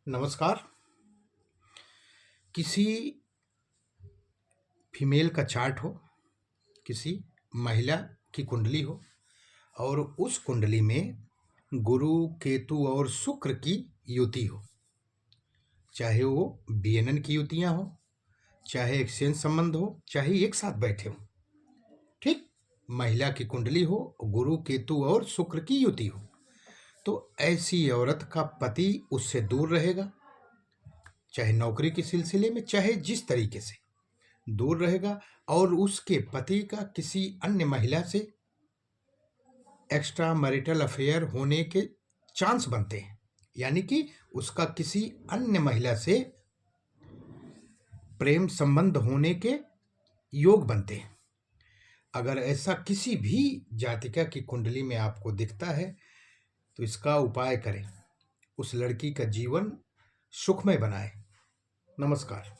नमस्कार। किसी फीमेल का चार्ट हो, किसी महिला की कुंडली हो और उस कुंडली में गुरु, केतु और शुक्र की युति हो, चाहे वो बीएनएन की युतियां हो, चाहे एक्सचेंज संबंध हो, चाहे एक साथ बैठे हो। ठीक, महिला की कुंडली हो, गुरु, केतु और शुक्र की युति हो, तो ऐसी औरत का पति उससे दूर रहेगा, चाहे नौकरी के सिलसिले में, चाहे जिस तरीके से दूर रहेगा, और उसके पति का किसी अन्य महिला से एक्स्ट्रा मैरिटल अफेयर होने के चांस बनते हैं, यानी कि उसका किसी अन्य महिला से प्रेम संबंध होने के योग बनते हैं। अगर ऐसा किसी भी जातिका की कुंडली में आपको दिखता है तो इसका उपाय करें, उस लड़की का जीवन सुखमय बनाएं। नमस्कार।